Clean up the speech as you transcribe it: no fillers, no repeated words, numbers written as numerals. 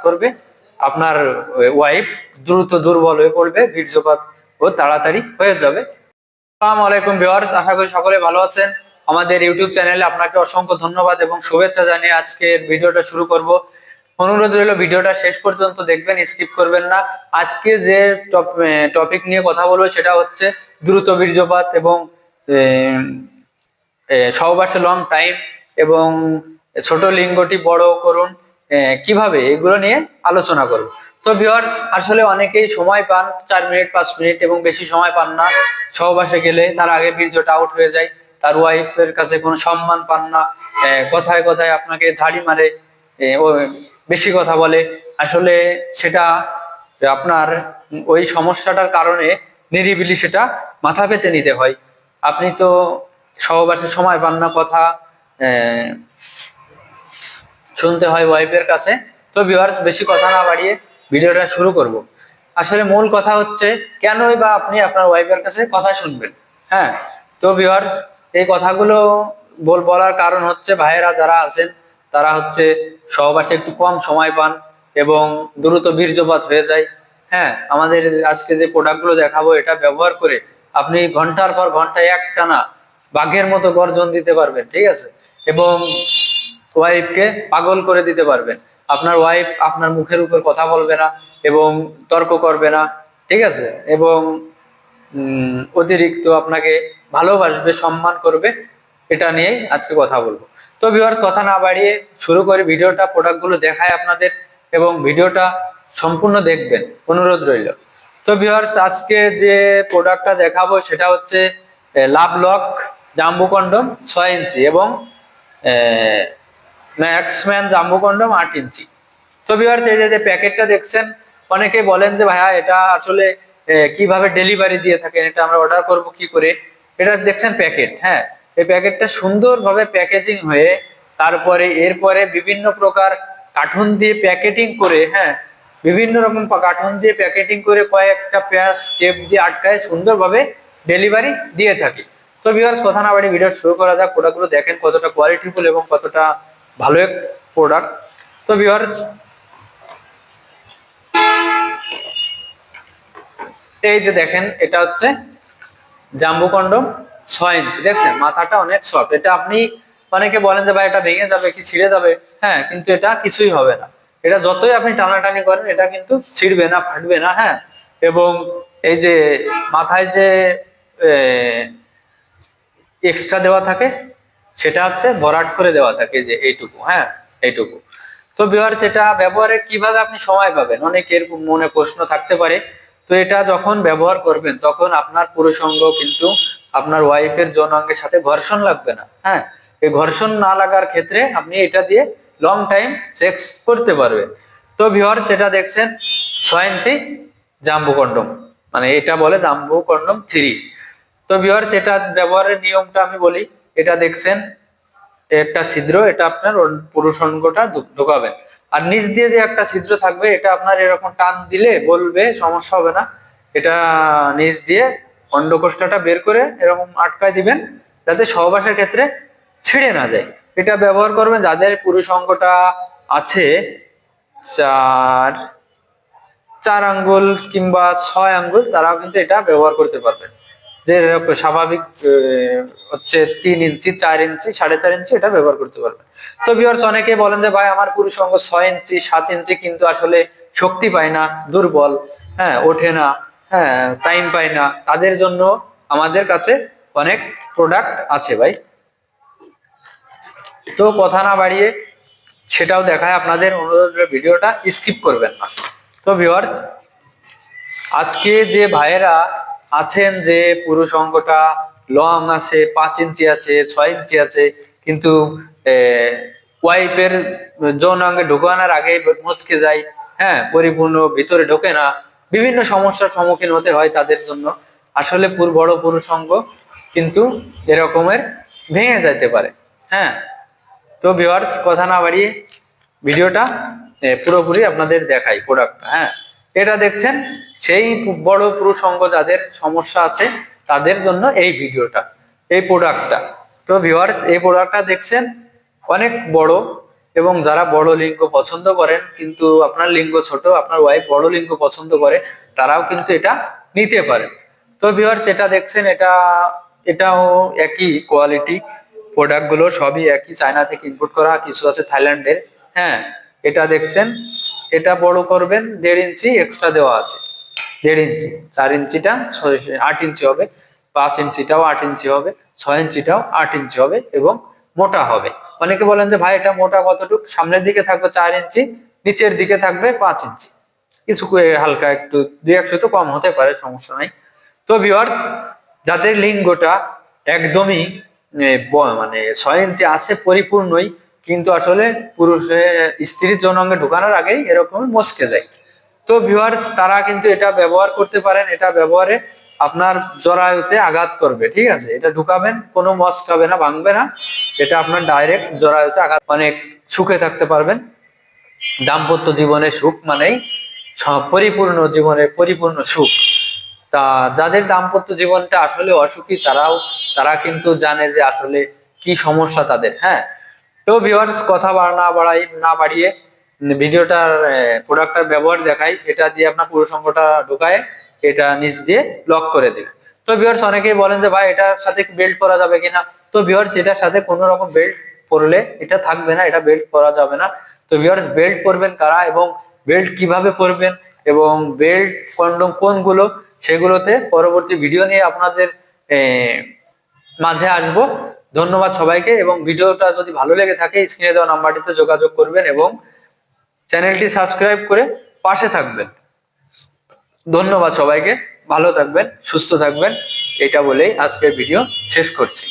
করবে, আপনার ওয়াইফ দ্রুত দুর্বল হয়ে পড়বে, বীর্যপাত ও তাড়াতাড়ি হয়ে যাবে। আসসালামু আলাইকুম ভিউয়ার্স, আশা করি সকলে ভালো আছেন। আমাদের ইউটিউব চ্যানেলে আপনাকে অসংখ্য ধন্যবাদ এবং শুভেচ্ছা জানিয়ে আজকের ভিডিওটা শুরু করব। অনুরোধ রইল ভিডিওটা শেষ পর্যন্ত দেখবেন, স্কিপ করবেন না। আজকে যে টপিক নিয়ে কথা বলবো সেটা হচ্ছে দ্রুত বীর্যপাত এবং সহবাসে লং টাইম এবং ছোট লিঙ্গটি বড় করুন কিভাবে, এগুলো নিয়ে আলোচনা করব। তো ভিউয়ার্স, আসলে অনেকেই সময় পান 4 মিনিট 5 মিনিট এবং বেশি সময় পান না। সহবাসে গেলে তার আগে বীর্যটা আউট হয়ে যায়, তার ওয়াইফের কাছে কোনো সম্মান পান না, কথায় কথায় আপনাকে ঝাড়ি মারে, ও বেশি কথা বলে। আসলে সেটা আপনার ওই সমস্যাটার কারণে নিরিবিলি সেটা মাথা পেতে নিতে হয়। আপনি তো সহবাসে সময় পান না, কথা শুনতে হয় ওয়াইফের কাছে। তো ভিউয়ার্স, বেশি কথা না বাড়িয়ে ভিডিওটা শুরু করব। আসলে মূল কথা হচ্ছে কেনই বা আপনি আপনার ওয়াইফের কাছে কথা শুনবেন। হ্যাঁ, তো ভিউয়ার্স, এই কথাগুলো বলার কারণ হচ্ছে ভাইয়েরা যারা আছেন তারা হচ্ছে সহবাসে একটু কম সময় পান এবং দ্রুত বীর্যপাত হয়ে যায়। হ্যাঁ, আমাদের আজকে যে প্রোডাক্টগুলো দেখাবো এটা ব্যবহার করে আপনি ঘন্টার পর ঘন্টা একটানা বাঘের মতো গর্জন দিতে পারবেন, ঠিক আছে, এবং ওয়াইফকে পাগল করে দিতে পারবেন। আপনার ওয়াইফ আপনার মুখের উপর কথা বলবে না এবং তর্ক করবে না, ঠিক আছে, এবং অতিরিক্ত আপনাকে ভালোবাসবে, সম্মান করবে। এটা নিয়েই আজকে কথা বলবো। তো ভিউয়ার্স, কথা না বাড়িয়ে শুরু করে ভিডিওটা, প্রোডাক্টগুলো দেখায় আপনাদের এবং ভিডিওটা সম্পূর্ণ দেখবেন, অনুরোধ রইল। তো ভিউয়ার্স, আজকে যে প্রোডাক্টটা দেখাবো সেটা হচ্ছে লাভ লক জাম্বু কন্ডম 6 ইঞ্চি এবং ম্যাক্সম্যান জাম্বু কন্ডম 8 ইঞ্চি। তো ভিউয়ার্স, এই যে প্যাকেটটা দেখছেন, অনেকে বলেন যে ভাইয়া এটা আসলে কিভাবে ডেলিভারি দিয়ে থাকেন, এটা আমরা অর্ডার করব কি করে। এটা দেখছেন প্যাকেট, হ্যাঁ, এই প্যাকেটটা সুন্দরভাবে প্যাকেজিং হয়ে তারপরে এরপরে বিভিন্ন প্রকার কার্টুন দিয়ে প্যাকেটিং করে, হ্যাঁ, বিভিন্ন রকম কার্টুন দিয়ে প্যাকেটিং করে কয়েকটা পেঁয়াজ টেপ দিয়ে আটকায় সুন্দরভাবে ডেলিভারি দিয়ে থাকে। তো ভিউয়ার্স, কথা না বাড়ি ভিডিও শুরু করা যাক। প্রোডাক্টগুলো দেখেন কতটা কোয়ালিটিফুল এবং কতটা ভালো এক প্রোডাক্ট। তো ভিউয়ার্স, এই যে দেখেন, এটা হচ্ছে জাম্বু কন্ডম 6 ইঞ্চি। দেখছেন মাথাটা অনেক সফট। এটা আপনি, অনেকে বলেন যে ভাই এটা ভেঙে যাবে কি, ছিঁড়ে যাবে। হ্যাঁ, কিন্তু এটা কিছুই হবে না। এটা যতই আপনি টানাটানি করেন এটা কিন্তু ছিঁড়বে না, ফাটবে না। হ্যাঁ, এবং এই যে মাথায় যে এক্সট্রা দেওয়া থাকে সেটা হচ্ছে ভরাট করে দেওয়া থাকে, যে এইটুকু, হ্যাঁ, এইটুকু। তো ভিউয়ার্স, এটা ব্যবহারে কিভাবে আপনি সময় পাবেন, অনেকের মনে প্রশ্ন থাকতে পারে। তো এটা যখন ব্যবহার করবেন তখন আপনার পুরুষাঙ্গ কিন্তু আপনার ওয়াইফের যৌনাঙ্গের সাথে ঘর্ষণ লাগবে না। হ্যাঁ, এই ঘর্ষণ না লাগার ক্ষেত্রে আপনি এটা দিয়ে লং টাইম সেক্স করতে পারবেন। তো ভিউয়ার্স, এটা দেখছেন 6 ইঞ্চি জাম্বু কন্ডম, মানে এটা বলে জাম্বু কন্ডম 3। তো ভিউয়ার্স, এটা ব্যবহারের নিয়মটা আমি বলি। এটা দেখছেন একটা ছিদ্র, এটা আপনার পুরুষাঙ্গটা ঢোকাবেন। আর নিচ দিয়ে যে একটা ছিদ্র থাকবে, এটা আপনার এরকম টান দিলে বলবে, সমস্যা হবে না। এটা নিচ দিয়ে অন্ডকোষটা বের করে এরকম আটকায় দিবেন যাতে সহবাসের ক্ষেত্রে ছিঁড়ে না যায়। এটা ব্যবহার করবেন যাদের পুরুষাঙ্গটা আছে 4 আঙ্গুল কিংবা 6 আঙ্গুল, তারাও কিন্তু এটা ব্যবহার করতে পারবেন। যে স্বাভাবিক হচ্ছে 3 ইঞ্চি 4 ইঞ্চি 4.5 ইঞ্চি এটা ব্যবহার করতে পারবেন। তো ভিউয়ার্স, অনেকে বলেন যে ভাই আমার পুরুষাঙ্গ 6 ইঞ্চি 7 ইঞ্চি কিন্তু আসলে শক্তি পায় না, দুর্বল, হ্যাঁ, ওঠে না, হ্যাঁ, টাইম পায় না। তাদের জন্য আমাদের কাছে অনেক প্রোডাক্ট আছে ভাই। তো কথা না বাড়িয়ে সেটাও দেখায় আপনাদের, অনুরোধ ভিডিওটা স্কিপ করবেন না। তো ভিউয়ার্স, আজকে যে ভাইয়েরা আছেন যে পুরুষাঙ্গটা লং আছে, 5 ইঞ্চি আছে, 6 ইঞ্চি আছে, কিন্তু ওয়াইফের যৌনাঙ্গে ঢোকানোর আগে মুচকে যায়, হ্যাঁ, পরিপূর্ণ ভিতরে ঢোকে না, বিভিন্ন সমস্যার সম্মুখীন হতে হয় তাদের জন্য। আসলে বড় পুরুষাঙ্গ কিন্তু এরকমের ভেঙে যাইতে পারে। হ্যাঁ, তো ভিউয়ার্স, কথা না বাড়িয়ে ভিডিওটা পুরোপুরি আপনাদের দেখাই প্রোডাক্টটা। হ্যাঁ, এটা দেখছেন সেই বড় পুরুষাঙ্গ যাদের সমস্যা আছে তাদের জন্য এই ভিডিওটা, এই প্রোডাক্টটা। তো ভিউয়ার্স, এই প্রোডাক্টটা দেখছেন অনেক বড় এবং যারা বড় লিঙ্গ পছন্দ করেন কিন্তু আপনার লিঙ্গ ছোট, আপনার ওয়াইফ বড় লিঙ্গ পছন্দ করে, তারাও কিন্তু এটা নিতে পারেন। তো ভিউয়ার্স, এটা দেখছেন, এটাও একই কোয়ালিটি, প্রোডাক্ট গুলো সবই একই, চায়না থেকে ইম্পোর্ট করা, কিছু আছে থাইল্যান্ডের। হ্যাঁ, এটা দেখছেন, এটা বড় করবেন 1.5 ইঞ্চি এক্সট্রা দেওয়া আছে, 1.5 ইঞ্চি, 4 ইঞ্চিটা 8 ইঞ্চি হবে, 5 ইঞ্চিটাও 8 ইঞ্চি হবে, 6 ইঞ্চিটাও 8 ইঞ্চি হবে এবং মোটা হবে। অনেকে বলেন যে ভাই এটা মোটা কতটুকু, সামনের দিকে থাকবে 4 ইঞ্চি, নিচের দিকে থাকবে 5 ইঞ্চি, কিছু হালকা একটু 2-1 তো কম হতে পারে, সমস্যা নাই। তো ভিউয়ার্স, যাদের লিঙ্গটা একদমই মানে 6 ইঞ্চি আছে পরিপূর্ণই, কিন্তু আসলে পুরুষে স্ত্রীর যৌনাঙ্গে ঢুকানোর আগেই এরকম মচকে যায়, তো ভিউয়ার্স তারা কিন্তু এটা ব্যবহার করতে পারেন। এটা ব্যবহারে আপনার জরায়ুতে আঘাত করবে, ঠিক আছে, এটা ঢুকাবেন, কোনো মচকাবে না, ভাঙবে না, এটা আপনার ডাইরেক্ট জরায়ুতে আঘাত, অনেক সুখে থাকতে পারবেন। দাম্পত্য জীবনে সুখ মানেই পরিপূর্ণ জীবনে পরিপূর্ণ সুখ। তা যাদের দাম্পত্য জীবনটা আসলে অসুখী, তারা কিন্তু জানে যে আসলে কি সমস্যা তাদের। হ্যাঁ, তো ভিউয়ার্স, কথা না বাড়িয়ে ভিডিওটার প্রোডাক্টটার ব্যবহার দেখাই। এটা দিয়ে আপনার পুরুষ অঙ্গটা ঢুকায় এটা নিচ দিয়ে লক করে দেবে। তো ভিউয়ার্স, অনেকেই বলেন যে ভাই এটার সাথে বেল্ট করা যাবে কিনা। তো ভিউয়ার্স, এটার সাথে কোনো রকম বেল্ট পরলে এটা থাকবে না, এটা বেল্ট করা যাবে না। তো ভিউয়ার্স, বেল্ট পরবেন কারা এবং বেল্ট কিভাবে পরবেন এবং বেল্ট কন্ডম কোনগুলো, সেগুলোতে পরবর্তী ভিডিও নিয়ে আপনাদের মাঝে আসবো। ধন্যবাদ সবাইকে, এবং ভিডিওটা যদি ভালো লেগে থাকে স্ক্রিনে দেওয়া নাম্বারটিতে যোগাযোগ করবেন এবং চ্যানেলটি সাবস্ক্রাইব করে পাশে থাকবেন। ধন্যবাদ সবাইকে, ভালো থাকবেন, সুস্থ থাকবেন, এটা বলেই আজকের ভিডিও শেষ করছি।